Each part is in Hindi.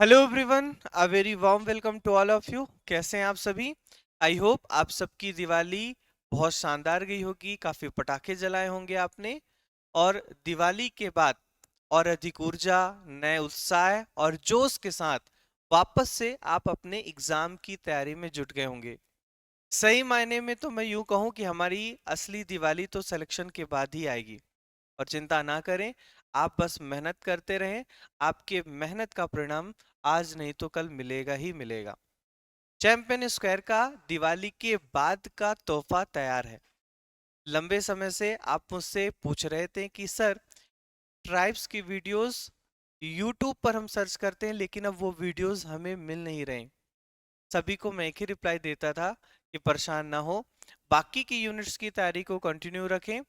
Hello everyone, a very warm welcome to all of you. कैसे हैं आप सभी? आई होप आप सबकी दिवाली बहुत शानदार गई होगी, काफी पटाखे जलाए होंगे आपने। और दिवाली के बाद और अधिक ऊर्जा, नए उत्साह और जोश के साथ वापस से आप अपने एग्जाम की तैयारी में जुट गए होंगे। सही मायने में तो मैं यूं कहूं कि हमारी असली दिवाली तो सिलेक्शन के बाद ही आएगी। और चिंता ना करें, आप बस मेहनत करते रहें। आपके मेहनत का परिणाम आज नहीं तो कल मिलेगा ही मिलेगा। चैंपियन स्क्वायर का दिवाली के बाद का तोहफा तैयार है। लंबे समय से आप मुझसे पूछ रहे थे कि सर, ट्राइब्स की वीडियोस यूट्यूब पर हम सर्च करते हैं लेकिन अब वो वीडियोस हमें मिल नहीं रहे। सभी को मैं एक ही रिप्लाई देता था कि परेशान ना हो, बाकी की यूनिट्स की तैयारी को कंटिन्यू रखें।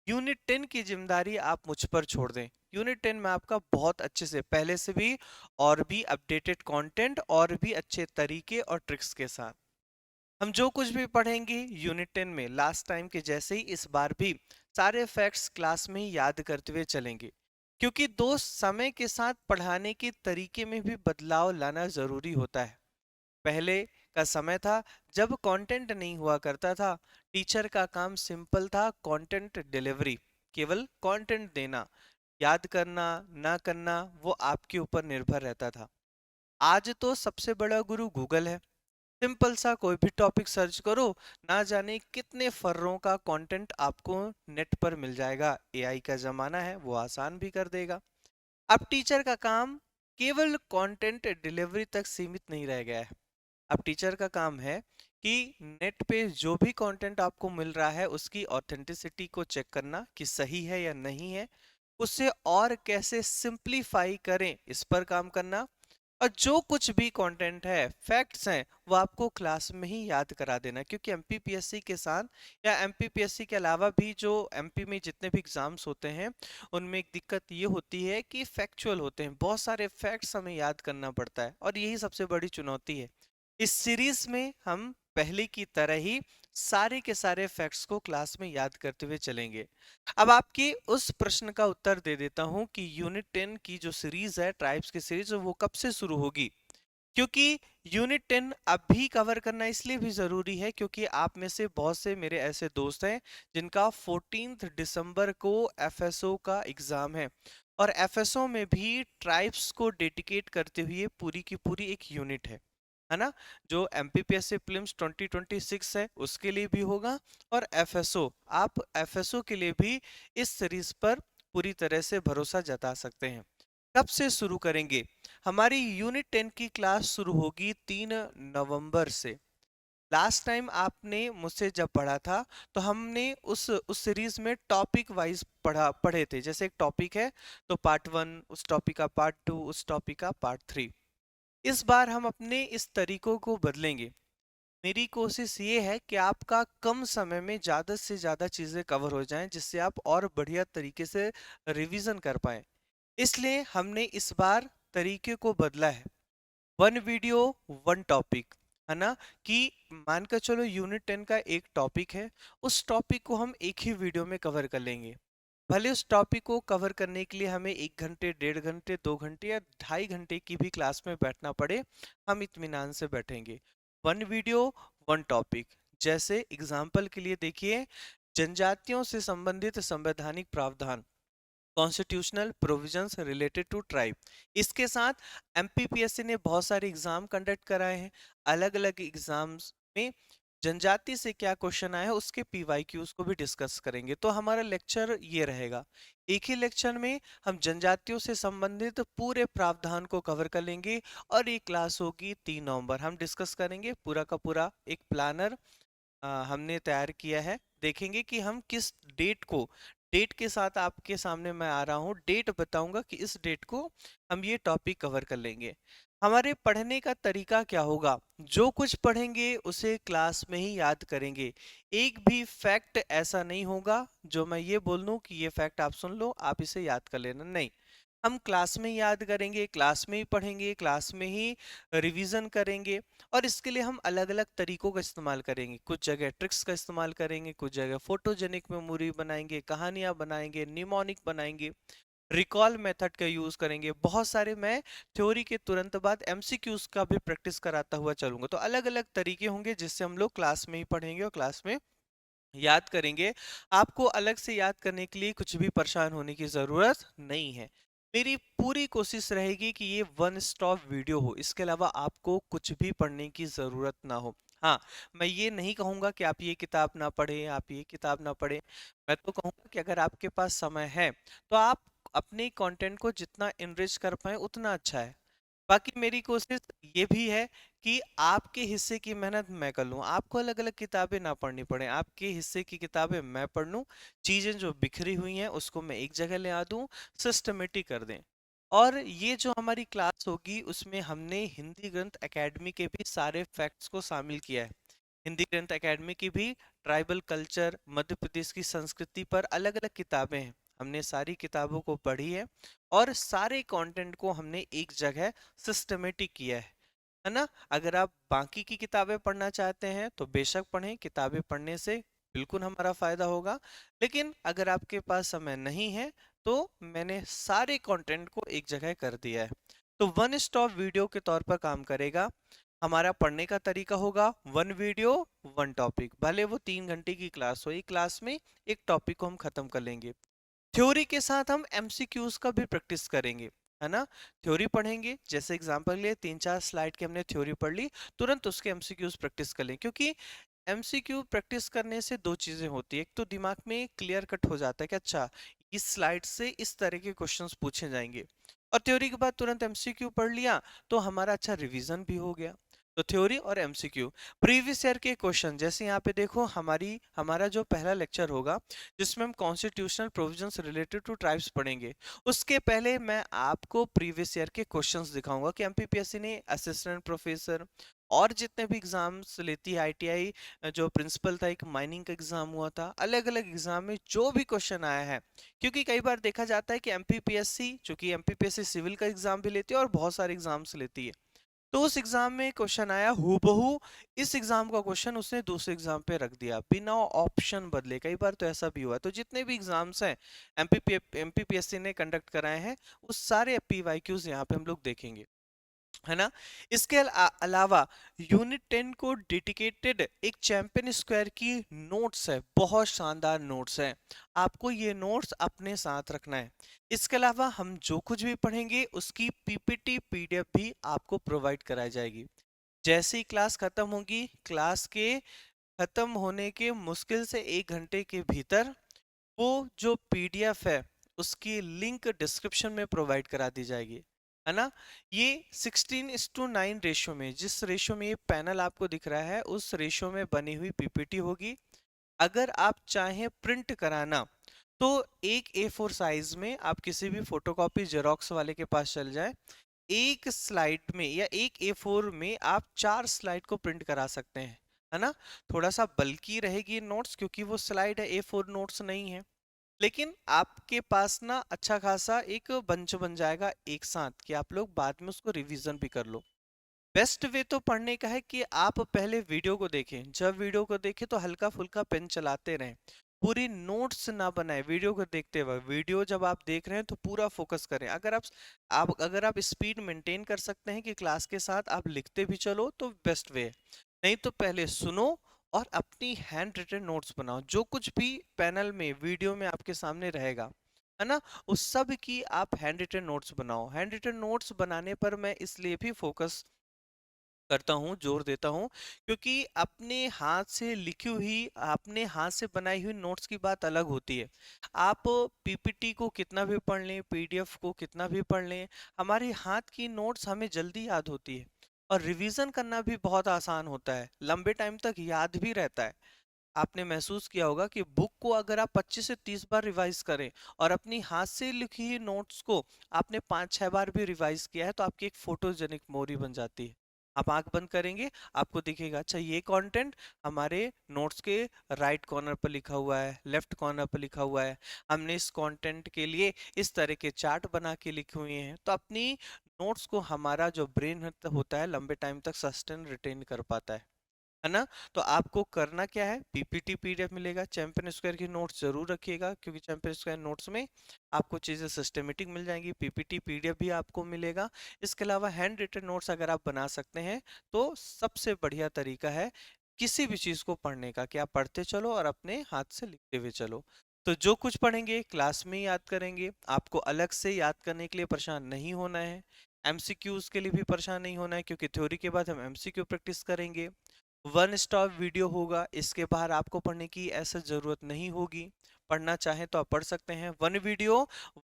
यूनिट 10 की जिम्मेदारी आप मुझ पर छोड़ दें। यूनिट 10 में आपका बहुत अच्छे से पहले से भी और भी अपडेटेड कंटेंट और भी अच्छे तरीके और ट्रिक्स के साथ हम जो कुछ भी पढ़ेंगे यूनिट 10 में लास्ट टाइम के जैसे ही इस बार भी सारे फैक्ट्स क्लास में ही याद करते हुए चलेंगे। क्योंकि दोस्त, समय के साथ पढ़ाने के तरीके में भी बदलाव लाना जरूरी होता है। पहले का समय था जब कंटेंट नहीं हुआ करता था। टीचर का काम सिंपल था, कंटेंट डिलीवरी, केवल कंटेंट देना। याद करना ना करना वो आपके ऊपर निर्भर रहता था। आज तो सबसे बड़ा गुरु गूगल है। सिंपल सा कोई भी टॉपिक सर्च करो, ना जाने कितने फर्रों का कंटेंट आपको नेट पर मिल जाएगा। एआई का जमाना है, वो आसान भी कर देगा। अब टीचर का काम केवल कंटेंट डिलीवरी तक सीमित नहीं रह गया है। अब टीचर का काम है कि नेट पे जो भी कंटेंट आपको मिल रहा है उसकी ऑथेंटिसिटी को चेक करना कि सही है या नहीं है, उससे और कैसे सिंप्लीफाई करें इस पर काम करना। और जो कुछ भी कंटेंट है, फैक्ट्स हैं, वो आपको क्लास में ही याद करा देना। क्योंकि एमपीपीएससी के साथ या एमपीपीएससी के अलावा भी जो एमपी में जितने भी एग्जाम्स होते हैं उनमें एक दिक्कत ये होती है कि फैक्चुअल होते हैं, बहुत सारे फैक्ट्स हमें याद करना पड़ता है और यही सबसे बड़ी चुनौती है। इस सीरीज में हम पहले की तरह ही सारे के सारे फैक्ट्स को क्लास में याद करते हुए चलेंगे। अब आपके उस प्रश्न का उत्तर दे देता हूं कि यूनिट 10 की जो सीरीज है, ट्राइब्स की सीरीज, वो कब से शुरू होगी। क्योंकि यूनिट 10 अभी कवर करना इसलिए भी जरूरी है क्योंकि आप में से बहुत से मेरे ऐसे दोस्त हैं जिनका 14 दिसंबर को एफएसओ का एग्जाम है। और एफएसओ में भी ट्राइब्स को डेडिकेट करते हुए पूरी की पूरी एक यूनिट है ना। जो एमपीपीएससी प्रीलिम्स 2026 है उसके लिए भी होगा। और एफएसओ, आप एफएसओ के लिए भी इस सीरीज पर पूरी तरह से भरोसा जता सकते हैं। कब से शुरू करेंगे? हमारी यूनिट 10 की क्लास शुरू होगी 3 नवंबर से। लास्ट टाइम आपने मुझसे जब पढ़ा था तो हमने उस सीरीज में टॉपिक वाइज पढ़े थे। जैसे एक टॉपिक है तो पार्ट 1, उस टॉपिक का पार्ट 2, उस टॉपिक का पार्ट 3। इस बार हम अपने इस तरीकों को बदलेंगे। मेरी कोशिश ये है कि आपका कम समय में ज़्यादा से ज़्यादा चीज़ें कवर हो जाएं जिससे आप और बढ़िया तरीके से रिवीजन कर पाएं। इसलिए हमने इस बार तरीके को बदला है। वन वीडियो, वन टॉपिक, है ना। कि मान कर चलो यूनिट 10 का एक टॉपिक है, उस टॉपिक को हम एक ही वीडियो में कवर कर लेंगे। भले उस टॉपिक को कवर करने के लिए हमें 1 घंटे, 1.5 घंटे, 2 घंटे या 2.5 घंटे की भी क्लास में बैठना पड़े, हम इत्मीनान से बैठेंगे। One video, one topic. जैसे एग्जाम्पल के लिए देखिए, जनजातियों से संबंधित संवैधानिक प्रावधान, constitutional provisions related to tribe. इसके साथ एमपीपीएससी ने बहुत सारे एग्जाम कंडक्ट कराए हैं। अलग अलग एग्जाम्स में जनजाति से क्या क्वेश्चन आया है उसके पीवाईक्यूज को भी डिस्कस करेंगे। तो हमारा लेक्चर ये रहेगा, एक ही लेक्चर में हम जनजातियों से संबंधित पूरे प्रावधान को कवर कर लेंगे। और ये क्लास होगी 3 नवंबर। हम डिस्कस करेंगे पूरा का पूरा एक प्लानर हमने तैयार किया है। देखेंगे कि हम किस डेट को, डेट के साथ आपके सामने मैं आ रहा हूँ, डेट बताऊंगा कि इस डेट को हम ये टॉपिक कवर कर लेंगे। हमारे पढ़ने का तरीका क्या होगा? जो कुछ पढ़ेंगे उसे क्लास में ही याद करेंगे। एक भी फैक्ट ऐसा नहीं होगा जो मैं ये बोल दूं कि ये फैक्ट आप सुन लो, आप इसे याद कर लेना, नहीं। हम क्लास में ही याद करेंगे, क्लास में ही पढ़ेंगे, क्लास में ही रिवीजन करेंगे। और इसके लिए हम अलग अलग तरीकों का इस्तेमाल करेंगे। कुछ जगह ट्रिक्स का इस्तेमाल करेंगे, कुछ जगह फोटोजेनिक मेमोरी बनाएंगे, कहानियां बनाएंगे, निमोनिक बनाएंगे। रिकॉल मेथड का यूज करेंगे, बहुत सारे मैं थ्योरी के तुरंत बाद एमसीक्यूज का भी प्रैक्टिस कराता हुआ चलूंगा। तो अलग अलग तरीके होंगे जिससे हम लोग क्लास में ही पढ़ेंगे और क्लास में याद करेंगे। आपको अलग से याद करने के लिए कुछ भी परेशान होने की जरूरत नहीं है। मेरी पूरी कोशिश रहेगी कि ये वन स्टॉप वीडियो हो, इसके अलावा आपको कुछ भी पढ़ने की जरूरत ना हो। हाँ, मैं ये नहीं कहूंगा कि आप ये किताब ना पढ़ें, आप ये किताब ना पढ़ें। मैं तो कहूंगा कि अगर आपके पास समय है तो आप अपने कंटेंट को जितना इनरिच कर पाए उतना अच्छा है। बाकी मेरी कोशिश ये भी है कि आपके हिस्से की मेहनत मैं कर लूं, आपको अलग अलग किताबें ना पढ़नी पड़े, आपके हिस्से की किताबें मैं पढ़ लूं, चीजें जो बिखरी हुई हैं उसको मैं एक जगह ले आ दूं, सिस्टमेटिक कर दें। और ये जो हमारी क्लास होगी उसमें हमने हिंदी ग्रंथ एकेडमी के भी सारे फैक्ट्स को शामिल किया है। हिंदी ग्रंथ एकेडमी की भी ट्राइबल कल्चर, मध्य प्रदेश की संस्कृति पर अलग अलग किताबें हैं, हमने सारी किताबों को पढ़ी है और सारे कंटेंट को हमने एक जगह सिस्टमेटिक किया है ना। अगर आप बाकी की किताबें पढ़ना चाहते हैं तो बेशक पढ़ें, किताबें पढ़ने से बिल्कुल हमारा फायदा होगा। लेकिन अगर आपके पास समय नहीं है तो मैंने सारे कंटेंट को एक जगह कर दिया है। तो वन स्टॉप वीडियो के तौर पर काम करेगा। हमारा पढ़ने का तरीका होगा वन वीडियो वन टॉपिक, भले वो 3 घंटे की क्लास हो, एक क्लास में एक टॉपिक को हम खत्म कर लेंगे। थ्योरी के साथ हम एमसीक्यूज का भी प्रैक्टिस करेंगे, है ना। थ्योरी पढ़ेंगे, जैसे एग्जांपल लिए 3-4 स्लाइड की हमने थ्योरी पढ़ ली, तुरंत उसके एमसीक्यूज प्रैक्टिस कर लें, क्योंकि एमसीक्यू प्रैक्टिस करने से दो चीजें होती है। एक तो दिमाग में क्लियर कट हो जाता है कि अच्छा इस स्लाइड से इस तरह के क्वेश्चंस पूछे जाएंगे, और थ्योरी के बाद तुरंत एमसीक्यू पढ़ लिया तो हमारा अच्छा रिवीजन भी हो गया। तो थ्योरी और एमसीक्यू, प्रीवियस ईयर के क्वेश्चन, जैसे यहाँ पे देखो हमारा जो पहला लेक्चर होगा जिसमें हम constitutional provisions related to tribes पढ़ेंगे, उसके पहले मैं आपको प्रीवियस ईयर के क्वेश्चंस दिखाऊंगा कि एमपीपीएससी ने असिस्टेंट प्रोफेसर और जितने भी एग्जाम्स लेती है, आईटीआई जो प्रिंसिपल था, एक माइनिंग का एग्जाम हुआ था, अलग अलग एग्जाम में जो भी क्वेश्चन आया है। क्योंकि कई बार देखा जाता है कि एमपीपीएससी, चूंकि एमपीपीएससी सिविल का एग्जाम भी लेती है और बहुत सारे एग्जाम्स लेती है, तो उस एग्जाम में क्वेश्चन आया हूबहू इस एग्जाम का क्वेश्चन उसने दूसरे एग्जाम पे रख दिया बिना ऑप्शन बदले। कई बार तो ऐसा भी हुआ है। तो जितने भी एग्जाम्स हैं एमपीपीएससी ने कंडक्ट कराए हैं, उस सारे पीवाईक्यूज यहाँ पे हम लोग देखेंगे, है ना। इसके अलावा यूनिट 10 को डेडिकेटेड एक चैंपियन स्क्वायर की नोट्स है, बहुत शानदार नोट्स है, आपको ये नोट्स अपने साथ रखना है। इसके अलावा हम जो कुछ भी पढ़ेंगे उसकी पीपीटी पीडीएफ भी आपको प्रोवाइड कराई जाएगी। जैसे ही क्लास खत्म होगी, क्लास के खत्म होने के मुश्किल से 1 घंटे के भीतर वो जो पीडीएफ है उसकी लिंक डिस्क्रिप्शन में प्रोवाइड करा दी जाएगी, है ना। ये 16:9 रेशियो में, जिस रेशियो में ये पैनल आपको दिख रहा है उस रेशियो में बनी हुई पीपीटी होगी। अगर आप चाहें प्रिंट कराना तो एक A4 साइज में आप किसी भी फोटोकॉपी जेरोक्स वाले के पास चल जाए, एक स्लाइड में या एक A4 में आप 4 स्लाइड को प्रिंट करा सकते हैं, है ना। थोड़ा सा बल्कि रहेगी नोट्स क्योंकि वो स्लाइड है, A4 नोट्स नहीं है, लेकिन आपके पास ना अच्छा खासा एक बंच बन जाएगा एक साथ कि आप लोग बाद में उसको रिवीजन भी कर लो। बेस्ट वे तो पढ़ने का है कि आप पहले वीडियो को देखें, जब वीडियो को देखें तो हल्का फुल्का पेन चलाते रहें, पूरी नोट्स ना बनाए वीडियो को देखते हुए। वीडियो जब आप देख रहे हैं तो पूरा फोकस करें। अगर आप स्पीड मेंटेन कर सकते हैं कि क्लास के साथ आप लिखते भी चलो तो बेस्ट वे है, नहीं तो पहले सुनो और अपनी हैंड रिटन नोट्स बनाओ। जो कुछ भी पैनल में वीडियो में आपके सामने रहेगा, है ना, उस सब की आप हैंड रिटन नोट्स बनाओ। हैंड रिटन नोट्स बनाने पर मैं इसलिए भी फोकस करता हूँ, जोर देता हूँ, क्योंकि अपने हाथ से लिखी हुई, अपने हाथ से बनाई हुई नोट्स की बात अलग होती है। आप पीपीटी को कितना भी पढ़ लें, पीडीएफ को कितना भी पढ़ लें, हमारी हाथ की नोट्स हमें जल्दी याद होती है और रिवीजन करना भी बहुत आसान होता है, लंबे टाइम तक याद भी रहता है। आपने महसूस किया होगा कि बुक को अगर आप 25 से 30 बार रिवाइज करें और अपनी हाथ से लिखी हुई नोट्स को आपने 5-6 बार भी रिवाइज किया है तो आपकी एक फोटोजेनिक मेमोरी बन जाती है। आप आंख बंद करेंगे, आपको दिखेगा अच्छा ये कंटेंट हमारे नोट्स के राइट कॉर्नर पर लिखा हुआ है, लेफ्ट कॉर्नर पर लिखा हुआ है, हमने इस कंटेंट के लिए इस तरह के चार्ट बना के लिखे हुए हैं। तो अपनी नोट्स को हमारा जो ब्रेन होता है लंबे टाइम तक सस्टेन रिटेन कर पाता है। है ना। तो आपको करना क्या है, पीपीटी पीडीएफ मिलेगा, चैंपियन स्क्वायर की नोट्स जरूर रखिएगा क्योंकि चैंपियन स्क्वायर नोट्स में आपको चीजें सिस्टमेटिक मिल जाएंगी, पीपीटी पीडीएफ भी आपको मिलेगा। इसके अलावा हैंड रिटन नोट्स अगर आप बना सकते हैं तो सबसे बढ़िया तरीका है किसी भी चीज को पढ़ने का कि आप पढ़ते चलो और अपने हाथ से लिखते हुए चलो। तो जो कुछ पढ़ेंगे क्लास में ही याद करेंगे, आपको अलग से याद करने के लिए परेशान नहीं होना है, एमसीक्यूज के लिए भी परेशान नहीं होना है क्योंकि थ्योरी के बाद हम एमसीक्यू प्रैक्टिस करेंगे। वन स्टॉप वीडियो होगा, इसके बाहर आपको पढ़ने की ऐसा जरूरत नहीं होगी, पढ़ना चाहें तो आप पढ़ सकते हैं। वन वीडियो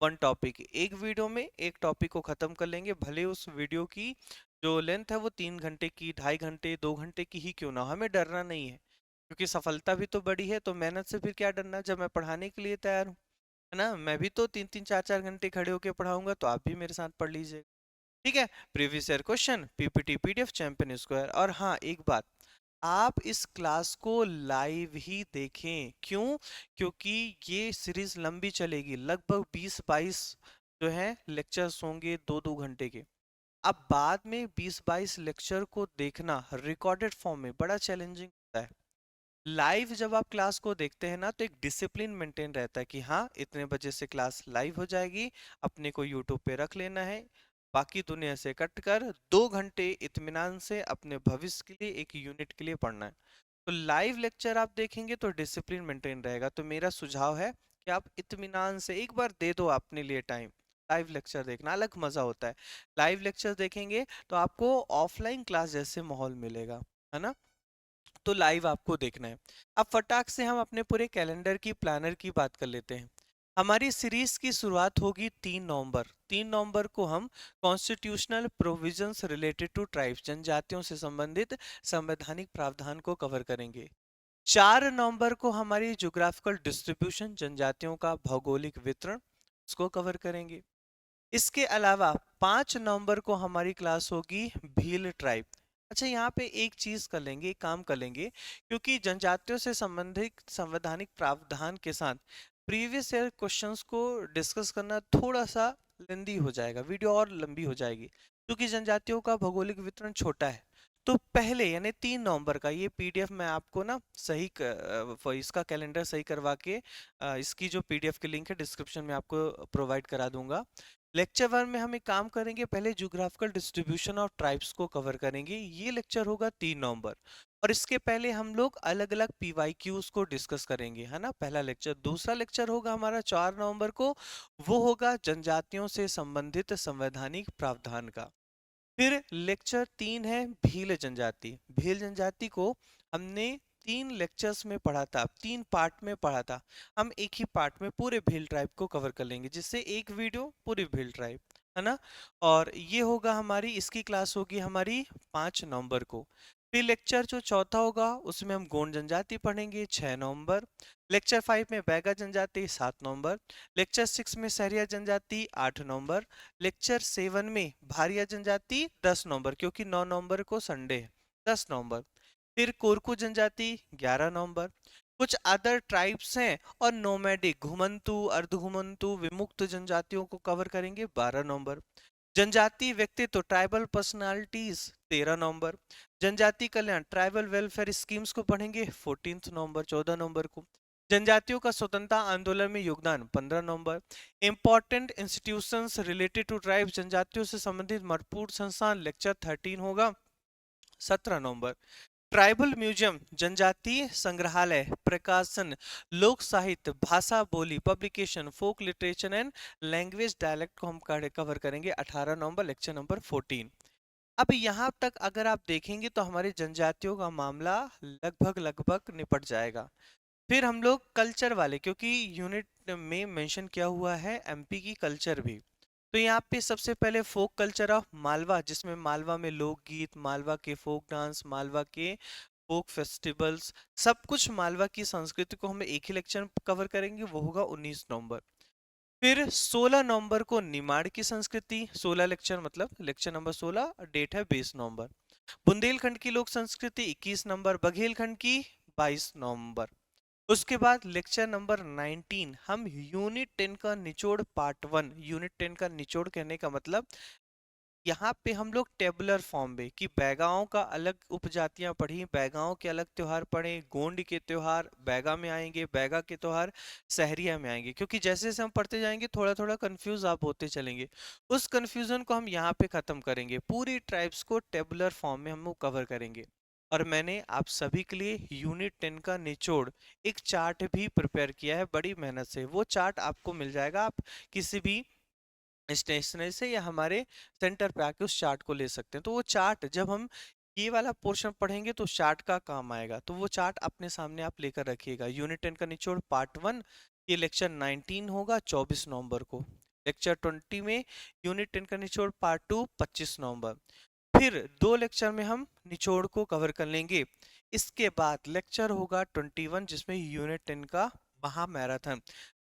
वन टॉपिक, एक वीडियो में एक टॉपिक को खत्म कर लेंगे, भले उस वीडियो की जो लेंथ है वो 3 घंटे की, 2.5 घंटे, 2 घंटे की ही क्यों ना हो, हमें डरना नहीं है क्योंकि सफलता भी तो बड़ी है, तो मेहनत से फिर क्या डरना जब मैं पढ़ाने के लिए तैयार हूँ, है ना। मैं भी तो 3-3 4-4 घंटे खड़े होकर पढ़ाऊंगा, तो आप भी मेरे साथ पढ़ लीजिए। ठीक है, previous year question, PPT PDF, champion square. और हाँ एक बात, आप इस क्लास को लाइव ही देखें, क्यों, क्योंकि ये सीरीज लंबी चलेगी, लगभग 20-22 जो है लेक्चर्स होंगे 2-2 घंटे के। अब बाद में 20-22 लेक्चर को देखना रिकॉर्डेड फॉर्म में बड़ा चैलेंजिंग होता है। लाइव जब आप क्लास को देखते हैं ना तो एक डिसिप्लिन मेंटेन रहता है कि हाँ इतने बजे से क्लास लाइव हो जाएगी, अपने को यूट्यूब पे रख लेना है, बाकी दुनिया से कट कर 2 घंटे इत्मीनान से अपने भविष्य के लिए एक यूनिट के लिए पढ़ना है। तो लाइव लेक्चर आप देखेंगे तो डिसिप्लिन मेंटेन रहेगा, तो मेरा सुझाव है कि आप इत्मीनान से एक बार दे दो अपने लिए टाइम। लाइव लेक्चर देखना अलग मजा होता है, लाइव लेक्चर देखेंगे तो आपको ऑफलाइन क्लास जैसे माहौल मिलेगा, है ना। तो लाइव आपको देखना है। अब फटाक से हम अपने पूरे कैलेंडर की प्लानर की बात कर लेते हैं। हमारी सीरीज की शुरुआत होगी 3 नवंबर। 3 नवंबर को हम constitutional provisions related to tribes, जनजातियों से संबंधित संवैधानिक प्रावधान को कवर करेंगे। 4 नवंबर को हमारी ज्योग्राफिकल डिस्ट्रीब्यूशन, जनजातियों का भौगोलिक वितरण, उसको कवर करेंगे। इसके अलावा 5 नवंबर को हमारी क्लास होगी भील ट्राइब। अच्छा यहाँ पे एक चीज कर लेंगे, एक काम कर लेंगे, क्योंकि जनजातियों से संबंधित संवैधानिक प्रावधान के साथ प्रीवियस ईयर क्वेश्चंस को डिस्कस करना थोड़ा सा लेंदी हो जाएगा, वीडियो और लंबी हो जाएगी क्योंकि जनजातियों का भौगोलिक वितरण छोटा है। तो पहले यानी 3 नवंबर का ये पीडीएफ मैं आपको ना इसका कैलेंडर सही करवा के इसकी जो पीडीएफ की लिंक है डिस्क्रिप्शन में आपको प्रोवाइड करा दूंगा। लेक्चर 1 में हम एक काम करेंगे, पहले ज्योग्राफिकल डिस्ट्रीब्यूशन ऑफ ट्राइब्स को कवर करेंगे, ये लेक्चर होगा 3 नवंबर। और इसके पहले हम लोग अलग अलग पीवाईक्यूज को डिस्कस करेंगे, है ना, पहला लेक्चर। दूसरा लेक्चर होगा हमारा 4 नवंबर को, वो होगा जनजातियों से संबंधित संवैधानिक प्रावधान का। फिर लेक्चर 3 है भील जनजाति। भील जनजाति को हमने 3 लेक्चर्स में पढ़ा था, 3 पार्ट में पढ़ा था, हम एक ही पार्ट में पूरे भील ट्राइब को कवर कर लेंगे, जिससे एक वीडियो पूरी भील ट्राइब, है ना। और ये होगा हमारी, इसकी क्लास होगी हमारी 5 नवंबर को। फिर लेक्चर जो चौथा होगा उसमें हम गोंड जनजाति पढ़ेंगे 6 नवंबर। लेक्चर 5 में बैगा जनजाति 7 नवंबर। लेक्चर 6 में सहरिया जनजाति 8 नवंबर। लेक्चर 7 में भारिया जनजाति 10 नवंबर, क्योंकि 9 नवंबर को संडे है, 10 नवंबर। फिर कोरकू जनजाति 11 नवंबर। कुछ अदर ट्राइब्स हैं और नोमैडिक घुमंतु, अर्धघुमंतु, विमुक्त जनजातियों को कवर करेंगे 12 नवंबर। जनजाति व्यक्तित्व ट्राइबल पर्सनालिटीज 13 नवंबर। जनजाति कल्याण ट्राइबल वेलफेयर स्कीम्स को पढ़ेंगे 14 नवंबर, 14 नवंबर को। जनजातियों का स्वतंत्रता आंदोलन में योगदान 15 नवंबर। Important institutions related to tribes, जनजातियों से संबंधित महत्वपूर्ण संस्थान लेक्चर 13 होगा 17 नवंबर। ट्राइबल म्यूजियम, जनजातीय संग्रहालय, प्रकाशन, लोक साहित्य, भाषा बोली, publication, folk literature and language dialect को हम कवर करेंगे 18 नवंबर, लेक्चर नंबर 14। अब यहाँ तक अगर आप देखेंगे तो हमारे जनजातियों का मामला लगभग लगभग निपट जाएगा। फिर हम लोग कल्चर वाले, क्योंकि यूनिट में मेंशन किया हुआ है एमपी की कल्चर भी, तो यहाँ पे सबसे पहले फोक कल्चर ऑफ मालवा, जिसमें मालवा में लोकगीत, मालवा के फोक डांस, मालवा के फोक फेस्टिवल्स, सब कुछ मालवा की संस्कृति को हम एक ही लेक्चर में कवर करेंगे, वो होगा 19 नवंबर। फिर 16 नवंबर को निमाड़ की संस्कृति, 16 लेक्चर मतलब लेक्चर नंबर 16, डेट है 20 नवंबर। बुंदेलखंड की लोक संस्कृति 21 नवंबर, बघेलखंड की 22 नवंबर। उसके बाद लेक्चर नंबर 19 हम यूनिट 10 का निचोड़ पार्ट 1, यूनिट 10 का निचोड़ कहने का मतलब यहाँ पे हम लोग टेबुलर फॉर्म में कि बैगाओं का अलग उपजातियां पढ़ी, बैगाओं के अलग त्योहार पढ़े, गोंड के त्योहार बैगा में आएंगे, बैगा के त्योहार सहरिया में आएंगे, क्योंकि जैसे जैसे हम पढ़ते जाएंगे थोड़ा थोड़ा कंफ्यूज आप होते चलेंगे। उस कंफ्यूजन को हम यहाँ पे खत्म करेंगे, पूरी ट्राइब्स को टेबुलर फॉर्म में हम कवर करेंगे। और मैंने आप सभी के लिए यूनिट 10 का निचोड़ एक चार्ट भी प्रिपेयर किया है बड़ी मेहनत से। वो चार्ट आपको मिल जाएगा, आप किसी भी स्टेशनरी से या हमारे सेंटर पे आके उस चार्ट को ले सकते हैं। तो वो चार्ट जब हम ये वाला पोर्शन पढ़ेंगे तो चार्ट का काम आएगा, तो वो चार्ट अपने सामने आप लेकर रखिएगा। यूनिट 10 का निचोड़ पार्ट 1, ये लेक्चर 19 होगा 24 नवंबर को। लेक्चर 20 में यूनिट 10 का निचोड़ पार्ट 2 25 नवंबर। फिर 2 लेक्चर में हम निचोड़ को कवर कर लेंगे। इसके बाद लेक्चर होगा 21 जिसमें यूनिट 10 का महा मैराथन,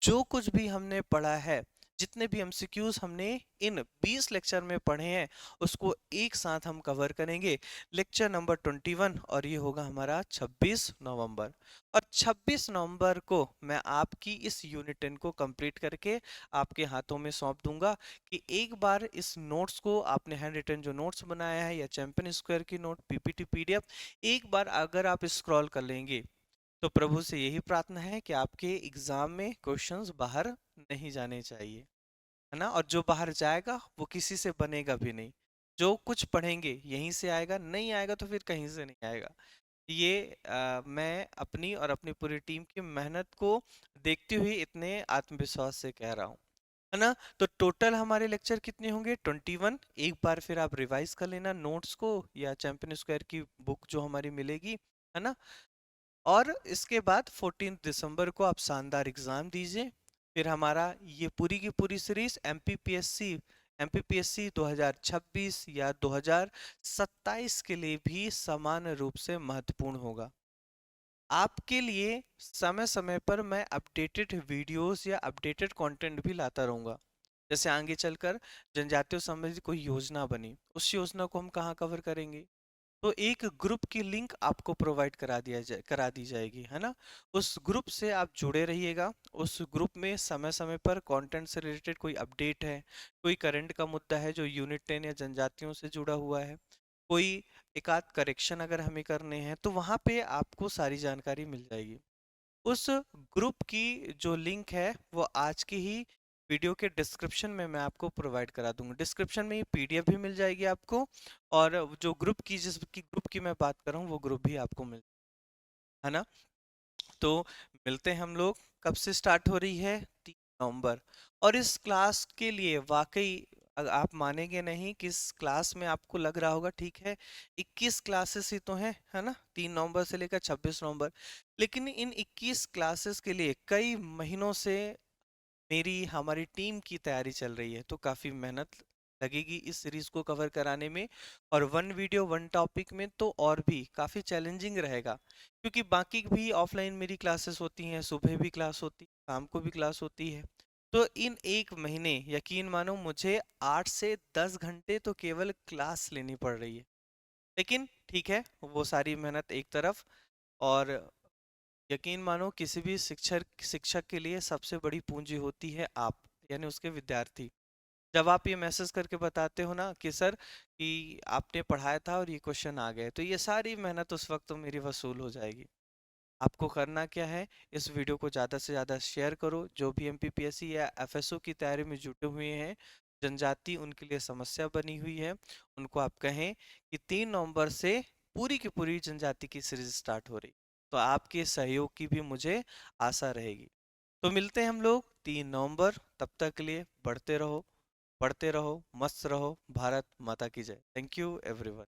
जो कुछ भी हमने पढ़ा है, जितने भी एमसीक्यूज हमने इन 20 लेक्चर में पढ़े हैं, उसको एक साथ हम कवर करेंगे लेक्चर नंबर 21, और ये होगा हमारा 26 नवंबर। और 26 नवंबर को मैं आपकी इस यूनिट 10 को कंप्लीट करके आपके हाथों में सौंप दूंगा कि एक बार इस नोट्स को, आपने हैंड रिटन जो नोट्स बनाया है या चैंपियन स्क्वायर की नोट, पीपीटी, पीडीएफ, एक बार अगर आप स्क्रॉल कर लेंगे तो प्रभु से यही प्रार्थना है कि आपके एग्जाम में क्वेश्चंस बाहर नहीं जाने चाहिए, है ना। और जो बाहर जाएगा वो किसी से बनेगा भी नहीं, जो कुछ पढ़ेंगे यहीं से आएगा, नहीं आएगा तो फिर कहीं से नहीं आएगा। ये मैं अपनी और अपनी पूरी टीम की मेहनत को देखते हुए इतने आत्मविश्वास से कह रहा हूँ, है ना। तो टोटल हमारे लेक्चर कितने होंगे? 21। एक बार फिर आप रिवाइज कर लेना नोट्स को या चैंपियन स्क्वायर की बुक जो हमारी मिलेगी, है ना। और इसके बाद 14 दिसंबर को आप शानदार एग्जाम दीजिए। फिर हमारा ये पूरी की पूरी सीरीज एमपीपीएससी 2026 या 2027 के लिए भी समान रूप से महत्वपूर्ण होगा। आपके लिए समय समय पर मैं अपडेटेड वीडियोस या अपडेटेड कंटेंट भी लाता रहूंगा। जैसे आगे चलकर जनजातियों संबंधी कोई योजना बनी, उस योजना को हम कहाँ कवर करेंगे, तो एक ग्रुप की लिंक आपको प्रोवाइड करा दी जाएगी, है ना। उस ग्रुप से आप जुड़े रहिएगा। उस ग्रुप में समय समय पर कंटेंट से रिलेटेड कोई अपडेट है, कोई करंट का मुद्दा है जो यूनिट 10 या जनजातियों से जुड़ा हुआ है, कोई एक आध करेक्शन अगर हमें करने हैं, तो वहाँ पे आपको सारी जानकारी मिल जाएगी। उस ग्रुप की जो लिंक है वो आज की ही वीडियो के डिस्क्रिप्शन में मैं आपको प्रोवाइड करा दूंगा। डिस्क्रिप्शन में ही पीडीएफ भी मिल जाएगी आपको, और जो ग्रुप की, जिसकी ग्रुप की मैं बात कर रहा हूँ वो ग्रुप भी आपको मिल, है ना। तो मिलते हैं हम लोग, कब से स्टार्ट हो रही है? 3 नवंबर। और इस क्लास के लिए वाकई आप मानेंगे नहीं कि इस क्लास में आपको लग रहा होगा ठीक है 21 क्लासेस ही तो हैं, है ना, 3 नवंबर से लेकर 26 नवंबर। लेकिन इन 21 क्लासेस के लिए कई महीनों से मेरी, हमारी टीम की तैयारी चल रही है, तो काफ़ी मेहनत लगेगी इस सीरीज को कवर कराने में। और वन वीडियो वन टॉपिक में तो और भी काफ़ी चैलेंजिंग रहेगा, क्योंकि बाकी भी ऑफलाइन मेरी क्लासेस होती हैं, सुबह भी क्लास होती है, शाम को भी क्लास होती है। तो इन एक महीने यकीन मानो मुझे 8 से 10 घंटे तो केवल क्लास लेनी पड़ रही है। लेकिन ठीक है, वो सारी मेहनत एक तरफ। और यकीन मानो किसी भी शिक्षक शिक्षक के लिए सबसे बड़ी पूंजी होती है आप, यानी उसके विद्यार्थी। जब आप ये मैसेज करके बताते हो ना कि सर कि आपने पढ़ाया था और ये क्वेश्चन आ गए, तो ये सारी मेहनत उस वक्त तो मेरी वसूल हो जाएगी। आपको करना क्या है, इस वीडियो को ज़्यादा से ज़्यादा शेयर करो। जो भी एमपीपीएससी या एफएसओ की तैयारी में जुटे हुए हैं, जनजाति उनके लिए समस्या बनी हुई है, उनको आप कहें कि 3 नवंबर से पूरी की पूरी जनजाति की सीरीज स्टार्ट हो रही, तो आपके सहयोग की भी मुझे आशा रहेगी। तो मिलते हैं हम लोग 3 नवंबर। तब तक के लिए बढ़ते रहो, पढ़ते रहो, मस्त रहो। भारत माता की जय। Thank you everyone.